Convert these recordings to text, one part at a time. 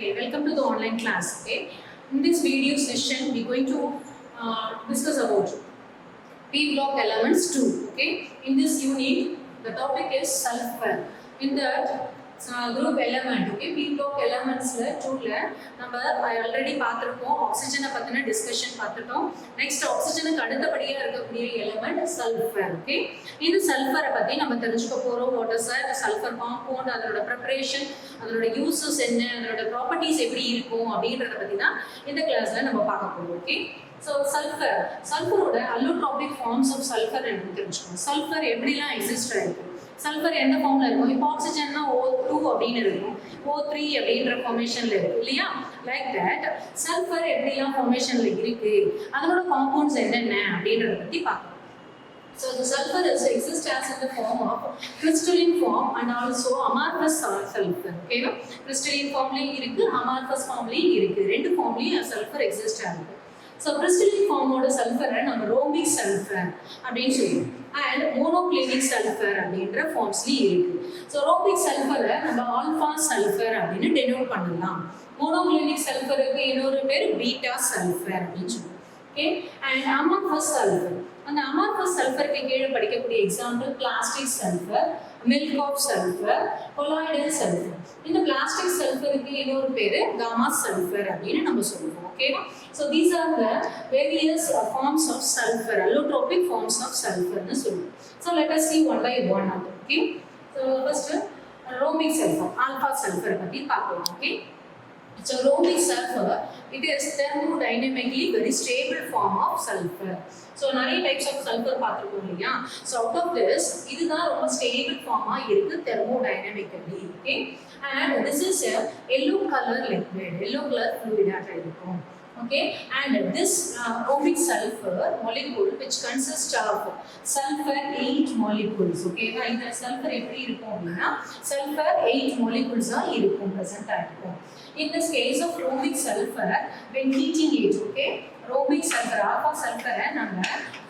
Okay, welcome to the online class. Okay, in this video session, we're going to discuss about P block elements 2. Okay, in this unit, the topic is sulfur. In that group element, okay, P block elements 2 நம்ம already பார்த்திருக்கோம். ஆக்ஸிஜனை பத்தின discussion பார்த்துட்டோம். Next ஆக்ஸிஜனுக்கு அடுத்தபடியா இருக்கக்கூடிய element sulphur. Okay, இந்த சல்ஃபரை பத்தி நம்ம தெரிஞ்சுக்க போறோம். What is that sulphur compound, அதோட ப்ரிப்பரேஷன், அதோட யூசஸ் என்ன, அதோட ப்ராப்பர்ட்டிஸ் எப்படி இருக்கும் அப்படின்றத பத்தி தான் இந்த கிளாஸ்ல நம்ம பார்க்க போறோம். ஓகே, ஸோ சல்ஃபரோட அல்லோட்ரோபிக் ஃபார்ம்ஸ் ஆஃப் சல்ஃபர் எனக்கு தெரிஞ்சுக்கணும். சல்ஃபர் எப்படிலாம் எக்ஸிஸ்ட் ஆயிருக்கு, சல்ஃபர் எந்த ஃபார்ம்ல இருக்கும்? இப்போ ஆக்சிஜன்னா O2 அப்படின்னு இருக்கும், O3 அப்படின்ற ஃபார்மேஷன்ல இருக்கு இல்லையா? லைக் தட் சல்ஃபர் எப்படிலாம் ஃபார்மேஷன்ல இருக்கு, அதனோட காம்பவுண்ட்ஸ் என்னென்ன அப்படின்றத பத்தி பார்க்கலாம். So the sulfur exists as in the form of crystalline form and also amorphous sulfur. Okay, crystalline formலயும் இருக்கு, amorphous formலயும் இருக்கு. ரெண்டு ஃபார்ம்லயும் சல்ஃபர் எக்ஸிஸ்ட் ஆகுது. So crystalline formோட சல்ஃபரை நம்ம ரோமிக் சல்ஃபர் அப்படின்னு சொல்லுவோம் and monoclinic sulfur அப்படின்ற ஃபார்ம்ஸ்லயும் இருக்கு. So ரோமிக் சல்ஃபரை நம்ம ஆல்ஃபா சல்ஃபர் அப்படின்னு டெனோட் பண்ணலாம். monoclinic சல்ஃபருக்கு இன்னொரு பேர் பீட்டா சல்ஃபர் அப்படின்னு சொல்லுவோம். Okay, and amorphous sulfur, அந்த amorphous sulfurக்கு கீழே படிக்கக்கூடிய example plastic sulphur, milk of sulphur, colloidal sulphur. இந்த பிளாஸ்டிக் சல்ஃபருக்கு இன்னொரு பேரு காமா சல்ஃபர் அப்படின்னு நம்ம சொல்லுவோம். ஓகேவா? So these are the various forms of sulfur, allotropic forms of sulfur னு சொல்லுவோம். So let us see one by one. Okay, so first aromatic sulfur, alpha sulfur பத்தி பார்க்கலாம். Okay, so aromatic sulfur, it is thermodynamically very stable form of sulfur. So நிறைய types of sulphur பார்த்துருக்கோம் இல்லையா? So out of this இதுதான் ரொம்ப stable ஃபார்மாக இருக்குது thermodynamically. Okay, and this is yellow colour liquid, yellow colour ஃப்ளூயிடாக இருக்கும். Okay, and this aromatic sulfur molecule which consists of sulfur 8 molecules. Okay, இந்த sulfur எப்படி இருக்கும் அப்படின்னா sulfur 8 molecules ஆ இருக்கும், present ஆ இருக்கும். In this case of aromatic sulfur, when heating it, okay, aromatic sulfur alpha sulfur நம்ம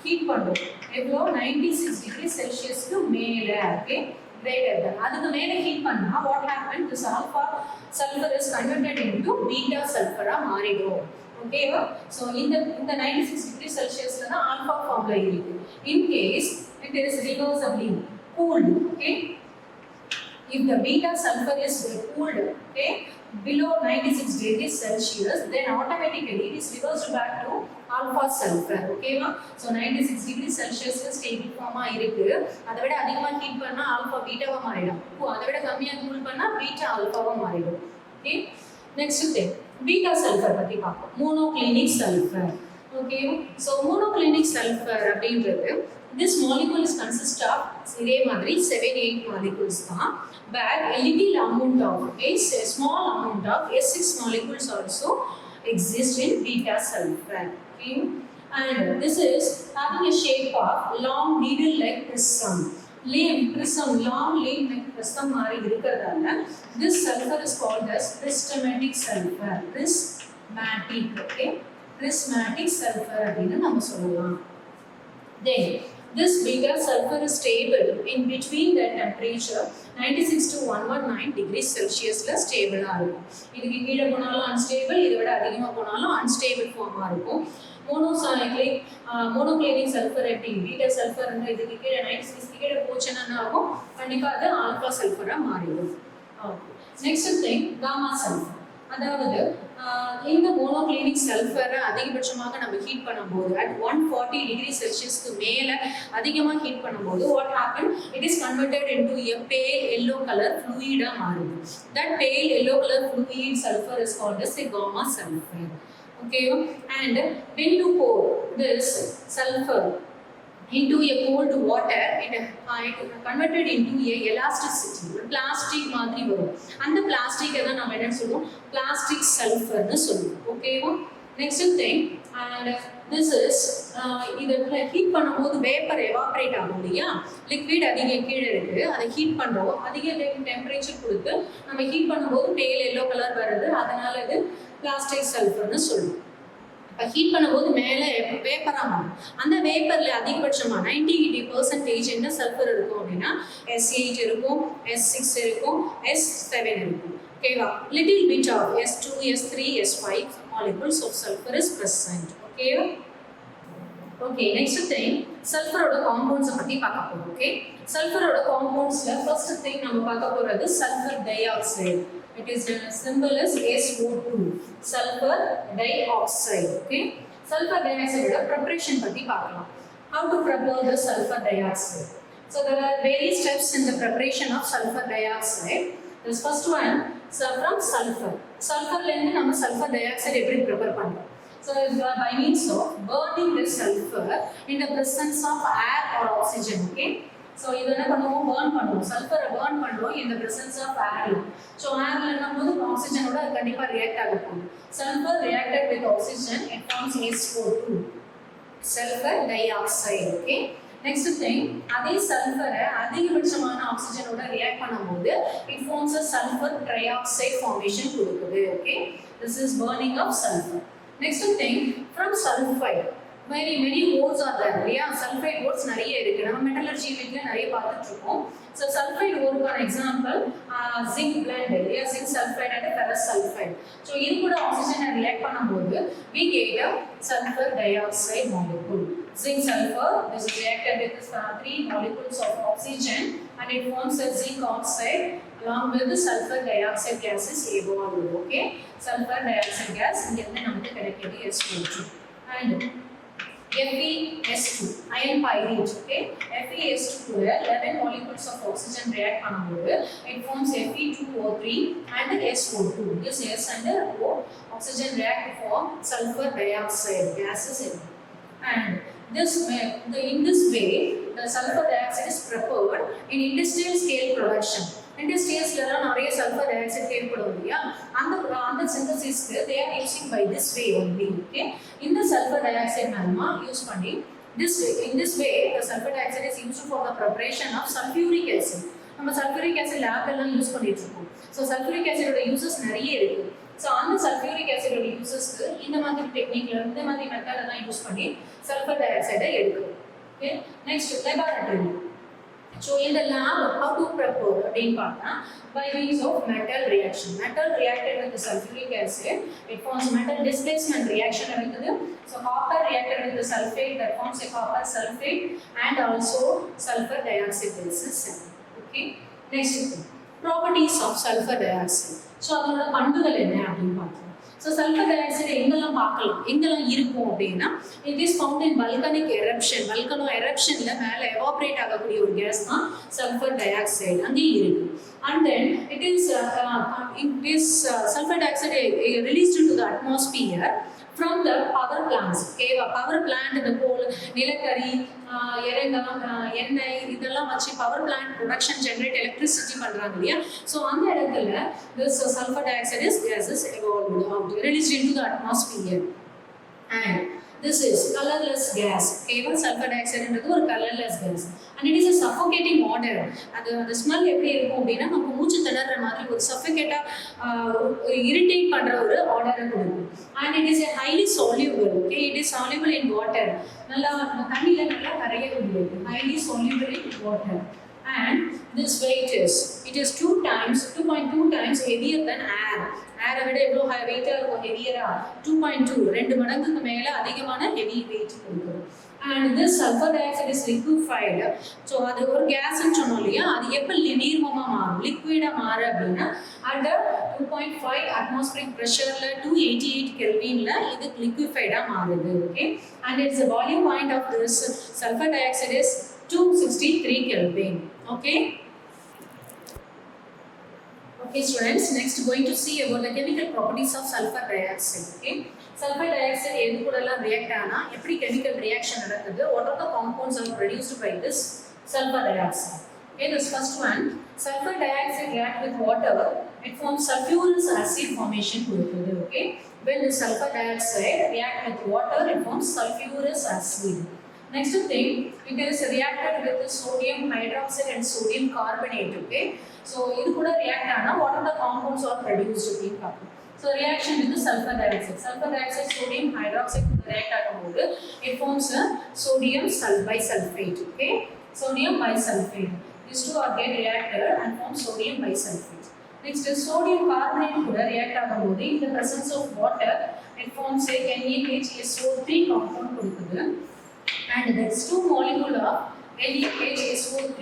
heat பண்றோம். எவ்வளோ 96 degree செல்சியஸ்க்கு மேல. ஓகே, greater than அதுக்கு மேல ஹீட் பண்ணா what happened, this alpha sulfur is converted into beta sulfur ஆ மாறிடும். ஓகேவா? ஸோ இந்த 96 டிகிரி செல்சியஸ்ல தான் ஆல்ஃபா ஃபார்ம்ல இருக்கு. In case it is reversibly cooled, okay, if the beta sulfur is cooled, okay, below 96 degrees Celsius, then automatically it is reversed back to alpha sulfur. ஓகேவா? So 96 degree செல்சியஸ்ல stable pharma இருக்கு. அதை விட அதிகமா heat பண்ணா alpha பீட்டாவா மாறிடும். அதை விட கம்மியா கூல் பண்ணா பீட்டா ஆல்ஃபாவா மாறிடும். Okay, next thing beta sulphur பத்தி பார்ப்போம். Monoclinic sulphur. Okay, so monoclinic sulphur அப்படின்றது this molecule is consist of இதே மாதிரி 7-8 molecules தான், but a little amount of a small amount of S6 molecules also exist in beta sulfur. Okay, and this is having a shape of long needle like prism. Prism, long leaf like prism மாதிரி இருக்கிறதால this sulfur is called as prismatic sulfur. Prismatic, okay, prismatic sulfur அப்படின்னு நம்ம சொல்லலாம். Then this beta sulfur is stable in between the temperature 96 to 119 degrees Celsius ல ஸ்டேபிளா இருக்கும். இதுக்கு கீழே போனாலும் அன்ஸ்டேபிள், இதை விட அதிகமாக போனாலும் அன்ஸ்டேபிள் ஃபார்மாக இருக்கும். மோனோக்ளினிக் சல்ஃபர் எப்படி பீட்டா சல்ஃபர் இதுக்கு கீழே 96 கீழே போச்சுன்னா என்ன ஆகும்? கண்டிப்பாக அது ஆல்ஃபா சல்ஃபராக மாறிடும். Next thing gamma sulphur. அதாவது இந்த மோனோக்ளினிக் சல்ஃபரை அதிகபட்சமாக நம்ம ஹீட் பண்ணும்போது at 140 டிகிரி செல்சியஸ்க்கு மேலே அதிகமாக ஹீட் பண்ணும்போது what happened, it is converted into a pale yellow color fluid ஆ மாறுது. That pale yellow color fluid sulfur is called as a gamma sulfur. Okay, and when you pour this sulfur into a cold water, it converted into a elasticity, plastic மாதிரி வரும். அந்த பிளாஸ்டிக்கை தான் நம்ம என்ன சொல்லுவோம், plastic சல்ஃபர்னு சொல்லுவோம். ஓகேவா? Next thing, and this is இதில் ஹீட் பண்ணும்போது வேப்பர் எவாப்ரேட் ஆகும் இல்லையா? லிக்விட் அதிக கீழே இருக்கு, அதை ஹீட் பண்ணுறோம், அதிக டெம்பரேச்சர் கொடுத்து நம்ம ஹீட் பண்ணும்போது பேல் எல்லோ கலர் வருது, அதனால இது பிளாஸ்டிக் சல்ஃபர்னு சொல்லுவோம். இப்போ ஹீட் பண்ணும்போது மேலே வேப்பராக மாறும். அந்த வேப்பரில் அதிகபட்சமாக 90% என்ன சல்ஃபர் இருக்கும் அப்படின்னா S8 இருக்கும், S6 இருக்கும், S7 இருக்கும். Okay, little bit of S2, S3, S5 molecules of sulfur is present. Okay. Okay, next thing, sulfur oda compounds பத்தி பார்க்க போறோம். Okay, sulfur oda compoundsல first thing நம்ம பார்க்க போறது sulfur dioxide. It is symbol is SO2. Sulfur dioxide. Okay, sulfur dioxide oda preparation பத்தி பார்க்கலாம். How to prepare the sulfur dioxide? So there are various steps in the preparation of sulfur dioxide. This first one, so from sulfur. Sulfur la irundhu நம்ம sulfur dioxide எப்படி prepare பண்றோம்? So by means of burning this sulfur in the presence of air or oxygen. Okay, so இது என்ன பண்ணுவோம், burn பண்ணுவோம், sulfur burn பண்ணுவோம் in the presence of air. So air ல என்னும்போது oxygen ஓட கண்டிப்பா react ஆக போகுது. Sulfur reacted with oxygen, it forms SO2, sulfur dioxide. Okay, next thing, அதே sulfur அதிகபட்சமான oxygen ஓட react பண்ணும்போது it forms a sulfur trioxide formation கொடுக்குது. Okay, this is burning of sulfur. Next thing, from sulfide, many ores are there. Yeah, sulfide ores நிறைய இருக்கு. நம்ம metallurgy வீட்ல நிறைய பார்த்துட்டு இருக்கோம். So sulfide ore for example, zinc blend, yeah, zinc sulfide and ferrous sulfide. So இது கூட oxygen react பண்ணும்போது we get a sulfur dioxide molecule. Zinc sulfur, this is reacted with 3 molecules of oxygen and it forms a zinc oxide along with the sulfur dioxide gas is evolved. Okay, sulfur dioxide gas இங்க இருந்து நமக்கு கிடைக்கிறது SO2 and FeS2, iron pyrite. Okay, FeS2 கூட 11 molecules of oxygen react பண்ணும்போது it forms Fe2O3 and SO2. This S and O oxygen react to form sulfur dioxide gases and in this way the sulfur dioxide is prepared in industrial scale production. Industries la nariya sulfur dioxide தேவைப்படும் இல்லையா, அந்த synthesisக்கு they are using by this way only. Okay, இந்த sulfur dioxide நாம use பண்ணி in this way the sulfur dioxide is used for the preparation of sulfuric acid. நம்ம sulfuric acid lab எல்லாம் use பண்ணிட்டு இருக்கோம். So sulfuric acid ஓட uses நிறைய இருக்கு. So அந்த sulfuric acid ஓட usesக்கு இந்த மாதிரி டெக்னிக்ல இந்த மாதிரி மெத்தட் எல்லாம் யூஸ் பண்ணி sulfur dioxide எடுக்கிறோம். Okay, next laboratory. So in the lab, how to prepare அப்படின்னு பார்த்தா by means of metal reaction. Metal reacted with the sulfuric acid, it forms metal displacement reaction இருக்குது. So copper reacted with the sulfate, that forms a copper sulfate and also sulfur dioxide basis. Okay, next properties of sulfur dioxide. So அதோட பண்புகள் என்ன அப்படின்னு பார்த்தோம். So sulfur dioxide எங்கெல்லாம் பார்க்கலாம், எங்கெல்லாம் இருக்கும் அப்படின்னா it is found in volcanic eruption. Volcano eruptionல மேல evaporate ஆகக்கூடிய ஒரு கேஸ் தான் sulfur dioxide, அங்கே இருக்கு. And then it is sulfur dioxide released into the atmosphere from the power plants. Okay, power plant இந்த கோல், நிலக்கரி, எண்ணெய் இதெல்லாம் வச்சு power plant production generate electricity பண்றாங்க இல்லையா. ஸோ அந்த இடத்துல this sulfur dioxide gases evolved out, released into the atmosphere and this is colorless gas. Okay, sulfur dioxide என்றது ஒரு colorless gas and it is a suffocating odor. அந்த smell எப்படி இருக்கும் அப்படின்னா நமக்கு மூச்சு திணற மாதிரி ஒரு சஃபோகேட்டா இரிட்டேட் பண்ற ஒரு ஆர்டரை கொடுக்கும். and it is a highly soluble. Okay, it is soluble in water. நல்லா தண்ணில நல்லா கரையக்கூடிய highly soluble in water and this weight is 2.2 times heavier than air. air விட எவ்வளவு வெயிட்டா இருக்கும், ஹெவியரா 2.2 2 மடங்குக்கு மேல அதிகமான ஹெவி வெயிட் கொடுக்கும். and this sulfur dioxide is liquefied. so அது ஒரு கேஸ் னு சொன்னோம் இல்லையா, அது எப்ப நீர்மமா மாறும், லிக்விடா மாறு அப்படின்னா under 2.5 atmospheric pressureல 288 kelvinல இது liquefied-ஆ மாறுது. Okay, and its boiling point of this sulfur dioxide is 263 kelvin. Okay, students, next going to see about the chemical properties of sulfur dioxide. Okay, sulfur dioxide எது கூடலாம் react ஆனா எப்படி chemical reaction நடக்குது, what are the compounds are produced by this sulfur dioxide. Okay, this first one, sulfur dioxide react with water, it forms sulfurous acid formation கொடுக்குது. Okay, when the sulfur dioxide react with water, it forms sulfurous acid. Next thing, it is reacted with the sodium hydroxide and sodium carbonate. Okay, so இது கூட react ஆனா what are the compounds are produced அப்படின்னு பார்ப்போம். So reaction with the sulfur dioxide sodium hydroxide react ஆகும்போது it forms a sodium bisulfate. Okay, sodium bisulfate, these two are get reacted and form sodium bisulfate. Next is sodium carbonate கூட react ஆகும்போது in the presence of water it forms a NaHSO3 compound கொடுக்குது. And that's two molecule of NaHSO3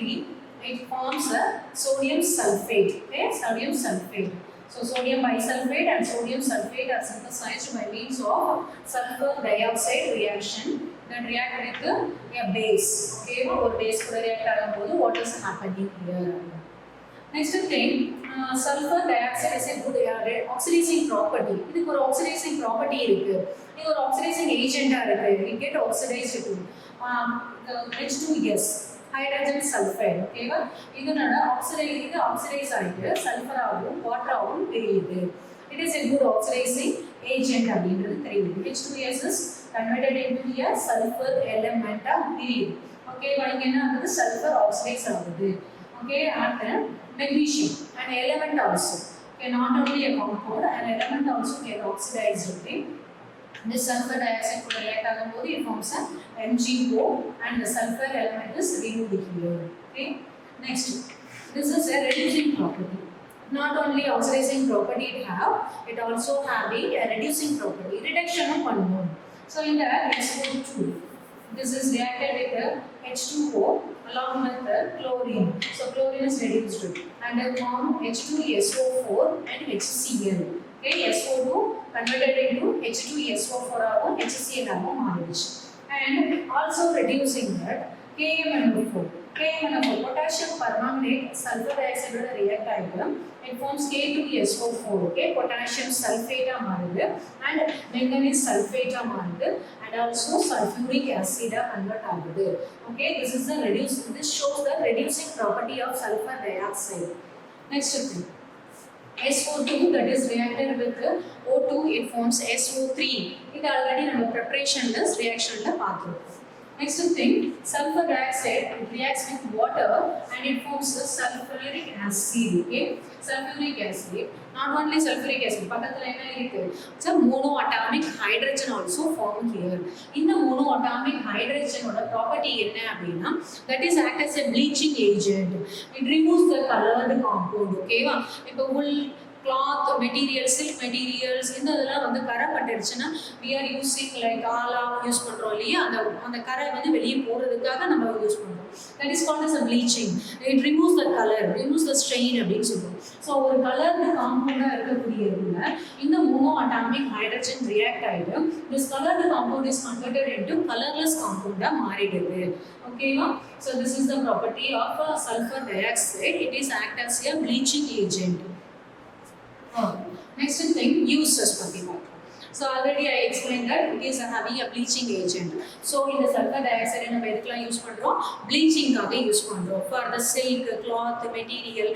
it forms a sodium sulfate. Okay, sodium sulfate. So sodium bisulfate and sodium sulfate are synthesized by means of sulfur dioxide reaction that react with a base. Okay, or base could react ஆகும்போது what is happening here? Next thing, sulfur dioxide is a good oxidizing property. இதுக்கு ஒரு oxidizing property இருக்கு. இது ஒரு oxidizing agent இருக்கு. It get oxidized to H2S hydrogen sulfide. ஓகேவா? இதனால oxidize ஆயிட்டு sulfur ஆகும் water ஆகும் தெரியுது. It is a good oxidizing agent அப்படின்றது தெரியுது. H2S is converted into a sulfur element தெரியுது. ஓகேவா? இங்க என்ன ஆகுது? sulfur oxidize ஆகுது. Okay, and magnesium, an element also. Okay, not only a compound, an element also get oxidized. Okay, this sulfur dioxide could react ஆகும்போது it forms a MgO and the sulfur element is removed here. Okay, next, this is a reducing property. Not only oxidizing property it have, it also having a reducing property. Reduction of பண்ணுவோம். So in that SO2, this is reacted with the H2O along with the chlorine. So chlorine is reduced and then form H2SO4 and HCl. Okay, SO2 converted into H2SO4 or HCl மாறிடுச்சு. And also reducing that KMnO4. KMnO4 potassium permanganate sulfur dioxide ஓட react ஆயிடும். It forms K2SO4. Okay, potassium sulfate மாறுது and manganese sulfate மாறுது. And also sulfuric acid convert ஆகுது. Okay, this shows the reducing property of sulfur dioxide. Next thing, SO2 that is reacted with O2 it forms SO3. இது already நம்ம preparation reaction ல பார்த்தோம். Next thing, sulfur dioxide it reacts with water and it forms the sulfuric acid. Okay, sulfuric acid. Not only sulfuric acid, பக்கத்துல என்ன இருக்கு? It's a monoatomic hydrogen also formed here. இந்த monoatomic hydrogen ஓட property என்ன அப்படின்னா that is act as a bleaching agent. It removes the colored compound. ஓகேவா? இப்போ wool cloth materials, silk materials இந்த இதெல்லாம் வந்து கரை பட்டுடுச்சுன்னா we are using like Ala use பண்றோம் இல்லையா அந்த கரை வந்து வெளியே போறதுக்காக நம்ம யூஸ் பண்றோம். That is called as a bleaching. It removes the color, removes the stain அப்படின்னு சொல்றோம். ஸோ ஒரு கலர்டு காம்பவுண்டா இருக்கக்கூடியதுல இந்த monoatomic hydrogen react ஆயிட்டு this colored compound is converted into colorless compound மாறிடுது. ஓகேவா? So this is the property of sulfur dioxide. It is act as a bleaching agent. Next thing, uses பத்தி பார்ப்போம். So already I explained that it is having a bleaching agent. So in the sulfur dioxide நம்ம எதுக்கெல்லாம் use பண்றோம்? Bleachingகாக use பண்றோம். For the silk, cloth, material,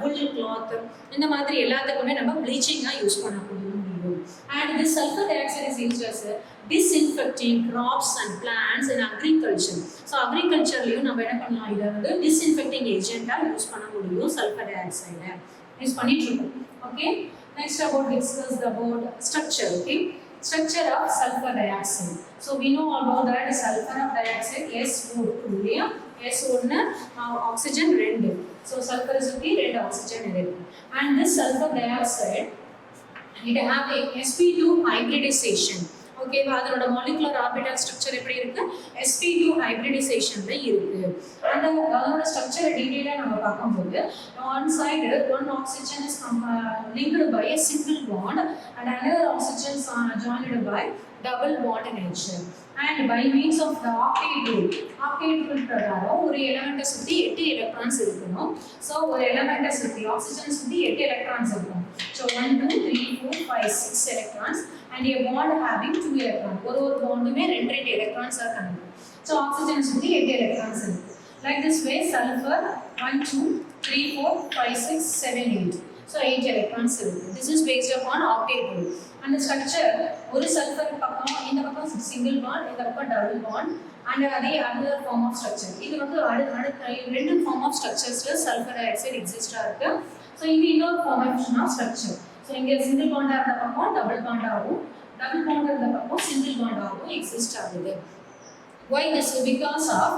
wool cloth இந்த மாதிரி எல்லாத்துக்குமே நம்ம bleachingா யூஸ் பண்ண முடியும். And this sulfur dioxide is used as a disinfecting crops and plants in agriculture. So agricultureலயும் நம்ம என்ன பண்ணலாம்? இத வந்து disinfecting agent-ஆ யூஸ் பண்ண முடியும் sulfur dioxide. யூஸ் பண்ணிட்டு இருக்கோம். Okay, next discuss about structure. Okay, structure of sulfur dioxide. So we know about that sulfur of dioxide SO2 yeah, S1 oxygen 2. So sulfur is red oxygen இருக்கு. And this sulfur dioxide it have a sp2 hybridization. Okay, அதோட molecular orbital structure எப்படி இருக்கு? sp2 hybridization-ல இருக்கு. அந்த அதோட structure டீடைலா நம்ம பார்க்கும்போது one side one oxygen is linked by a single bond and another oxygen is joined by double bond nature. And by means of the octet rule பிரகாரம் ஒரு எலிமெண்ட்டை சுத்தி 8 எலக்ட்ரான்ஸ் இருக்கணும். ஸோ ஒரு எலிமெண்ட்டை சுத்தி ஆக்சிஜன் சுத்தி 8 எலக்ட்ரான்ஸ் இருக்கும். So 1 2 3 4 5 6 electrons and a bond having 2 electrons. ஒரு பாண்டுமே 2 electrons இருக்கணும். ஸோ ஆக்சிஜன் சுத்தி 8 எலக்ட்ரான்ஸ் இருக்கு. Like this way, sulfur 1 2 3 4 5 6 7 8. So 8 electrons இருக்கு. This is based upon octet rule. And the structure ஒரு சல்ஃபர் பக்கம் இந்த பக்கம் சிங்கிள் பாண்ட் இந்த பக்கம் டபுள் பாண்ட் and அதே another form of structure. இது வந்து அடுத்த ரெண்டு form of structuresல sulfur dioxide exist இருக்கு. So இது இன்னொரு formation of structure. So இங்க சிங்கிள் பாண்ட் இருந்த பக்கம் டபுள் பாண்ட் ஆகும், டபுள் பாண்ட் இருந்த பக்கம் சிங்கிள் பாண்ட் ஆகும் எக்ஸிஸ்ட் ஆகுது. Why this? Because of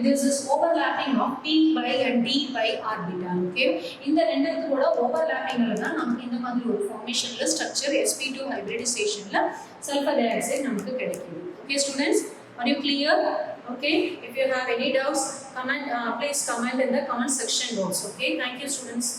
this is overlapping of p by and d by orbital. Okay, இந்த ரெண்டுத்தோட overlappingல தான் நமக்கு இந்த மாதிரி ஒரு ஃபார்மேஷன்ல ஸ்ட்ரக்சர் sp2 ஹைபிரிடைசேஷன்ல சல்ஃபர் டை ஆக்சைடு நமக்கு கிடைக்குது. Okay students, are you clear? Okay, if you have any doubts, please comment in the comment section box. Okay, thank you students.